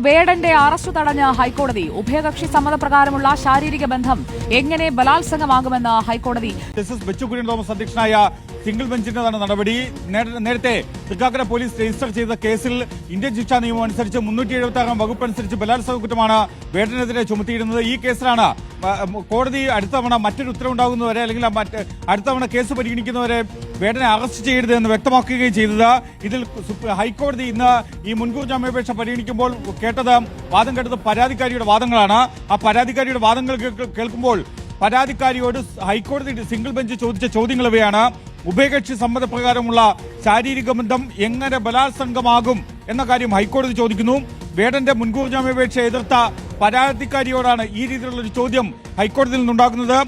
വേടന്റെ അറസ്റ്റ് തടഞ്ഞ ഹൈക്കോടതി. ഉഭയകക്ഷി സമ്മതപ്രകാരമുള്ള ശാരീരിക ബന്ധം എങ്ങനെ ബലാത്സംഗമാകുമെന്ന് ഹൈക്കോടതി. ജസ്റ്റിസ് ബെച്ചുകുര്യൻ തോമസ് അധ്യക്ഷനായ സിംഗിൾ ബെഞ്ചിന്റേതാണ് നടപടി. നേരത്തെ തൃക്കാക്കര പോലീസ് രജിസ്റ്റർ ചെയ്ത കേസിൽ ഇന്ത്യൻ ശിക്ഷാ നിയമം അനുസരിച്ച് 376 വകുപ്പ് അനുസരിച്ച് ബലാത്സംഗ കുറ്റമാണ് വേടനെതിരെ ചുമത്തിയിരുന്നത്. ഈ കേസിലാണ് കോടതി അടുത്ത തവണ മറ്റൊരു ഉത്തരവുണ്ടാകുന്നവരെ അല്ലെങ്കിൽ അടുത്ത തവണ കേസ് പരിഗണിക്കുന്നവരെ വേടനെ അറസ്റ്റ് ചെയ്യരുത് എന്ന് വ്യക്തമാക്കുകയും ചെയ്തത്. ഇതിൽ ഹൈക്കോടതി ഇന്ന് ഈ മുൻകൂർ ജാമ്യാപേക്ഷ പരിഗണിക്കുമ്പോൾ വാദം കേട്ടത് പരാതിക്കാരിയുടെ വാദങ്ങളാണ്. ആ പരാതിക്കാരിയുടെ വാദങ്ങൾ കേൾക്കുമ്പോൾ പരാതിക്കാരിയോട് ഹൈക്കോടതി സിംഗിൾ ബെഞ്ച് ചോദിച്ച ചോദ്യങ്ങൾ ഇവയാണ്. ഉഭയകക്ഷി സമ്മതപ്രകാരമുള്ള ശാരീരിക ബന്ധം എങ്ങനെ ബലാത്സംഗമാകും എന്ന കാര്യം ഹൈക്കോടതി ചോദിക്കുന്നു. വേടന്റെ മുൻകൂർ ജാമ്യാപേക്ഷ എതിർത്ത പരാതിക്കാരിയോടാണ് ഈ രീതിയിലുള്ള ഒരു ചോദ്യം ഹൈക്കോടതിയിൽ നിന്നുണ്ടാകുന്നത്.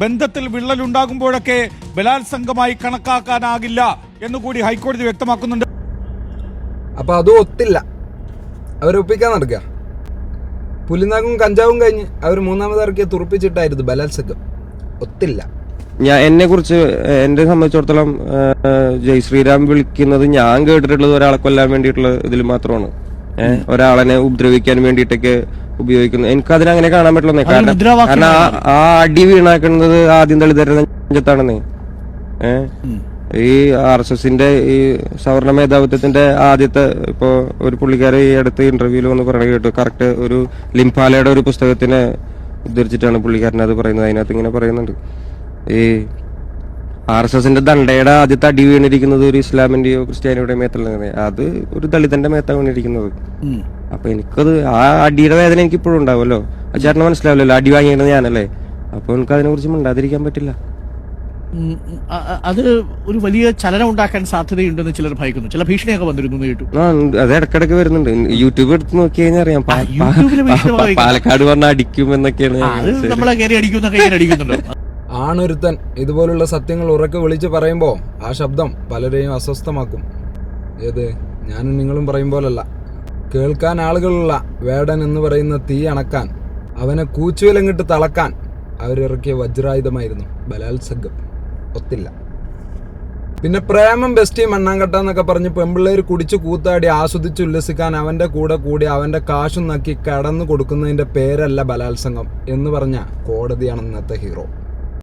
ബന്ധത്തിൽ വിള്ളലുണ്ടാകുമ്പോഴൊക്കെ ബലാത്സംഗമായി കണക്കാക്കാനാകില്ല എന്നുകൂടി ഹൈക്കോടതി വ്യക്തമാക്കുന്നുണ്ട്. അപ്പൊ അത് ഒത്തില്ല, അവരൊപ്പിക്കാൻ നടക്കുക. പുലിനാക്കും കഞ്ചാവും കഴിഞ്ഞ് അവർ മൂന്നാമതിറക്കിയ തുറപ്പിച്ചിട്ടായിരുന്നു ബലാത്സംഗം. ഒത്തില്ല. എന്നെ കുറിച്ച് എന്നെ സംബന്ധിച്ചിടത്തോളം ജയ് ശ്രീരാം വിളിക്കുന്നത് ഞാൻ കേട്ടിട്ടുള്ളത് ഒരാളെ കൊല്ലാൻ വേണ്ടിയിട്ടുള്ള ഇതിൽ മാത്രമാണ്. ഒരാളെ ഉപദ്രവിക്കാൻ വേണ്ടിയിട്ടൊക്കെ ഉപയോഗിക്കുന്നത്. എനിക്ക് അതിനങ്ങനെ കാണാൻ പറ്റുള്ളൂ. കാരണം ആ അടി വീണാക്കുന്നത് ആദ്യം ദളിതരുടെ നെഞ്ചത്താണെന്നേ. ഈ RSSന്റെ ഈ സവർണ മേധാവിത്വത്തിന്റെ ആദ്യത്തെ ഇപ്പോ ഒരു പുള്ളിക്കാരെ ഈ അടുത്ത ഇന്റർവ്യൂല് വന്ന് പറയണ കേട്ടു. കറക്റ്റ് ഒരു ലിംഫാലയുടെ ഒരു പുസ്തകത്തിനെ ഉദ്ധരിച്ചിട്ടാണ് പുള്ളിക്കാരൻ അത് പറയുന്നത്. അതിനകത്ത് ഇങ്ങനെ പറയുന്നുണ്ട്, ഈ RSSന്റെ ദണ്ഡയുടെ ആദ്യത്തെ അടി വീണിരിക്കുന്നത് ഒരു ഇസ്ലാമിന്റെയോ ക്രിസ്ത്യാനിയുടെയോ മേത്തല്ല, അത് ഒരു ദളിതന്റെ മേത്താണ് വീണിരിക്കുന്നത്. അപ്പൊ എനിക്കത് ആ അടിയുടെ വേദന എനിക്ക് ഇപ്പോഴും ഉണ്ടാവുമല്ലോ. ആ ചേട്ടന് മനസ്സിലാവില്ലല്ലോ, അടി വാങ്ങിയത് ഞാനല്ലേ. അപ്പൊ എനിക്ക് അതിനെ കുറിച്ച് മിണ്ടാതിരിക്കാൻ പറ്റില്ല. അത് ഒരു വലിയ ചലനം ഉണ്ടാക്കാൻ സാധ്യതയുണ്ടെന്ന് ചിലർ ഭയക്കുന്നു. ചില ഭീഷണിയൊക്കെ വന്നിരുന്നു കേട്ടു. അത് ഇടക്കിടക്ക് വരുന്നുണ്ട്. യൂട്യൂബ് എടുത്ത് നോക്കി കഴിഞ്ഞാൽ അറിയാം, പാലക്കാട് പറഞ്ഞ അടിക്കും എന്നൊക്കെയാണ്. നമ്മളെ കയറി അടിക്കുന്നുണ്ടോ? ആണൊരുത്തൻ ഇതുപോലുള്ള സത്യങ്ങൾ ഉറക്കെ വിളിച്ച് പറയുമ്പോൾ ആ ശബ്ദം പലരെയും അസ്വസ്ഥമാക്കും. ഏത് ഞാനും നിങ്ങളും പറയും പോലല്ല. കേൾക്കാൻ ആളുകളുള്ള വേടൻ എന്ന് പറയുന്ന തീ അണക്കാൻ, അവനെ കൂച്ചുവിലങ്ങിട്ട് തളക്കാൻ അവരിറക്കിയ വജ്രായുധമായിരുന്നു ബലാത്സംഗം. ഒത്തില്ല. പിന്നെ പ്രേമം ബെസ്റ്റി മണ്ണാങ്കട്ട എന്നൊക്കെ പറഞ്ഞ് പെമ്പിള്ളേർ കുടിച്ചു കൂത്താടി ആസ്വദിച്ച് ഉല്ലസിക്കാൻ അവന്റെ കൂടെ കൂടി അവന്റെ കാശും നക്കി കടന്നു കൊടുക്കുന്നതിന്റെ പേരല്ല ബലാത്സംഗം എന്ന് പറഞ്ഞ കോടതിയാണ് ഇന്നത്തെ ഹീറോ.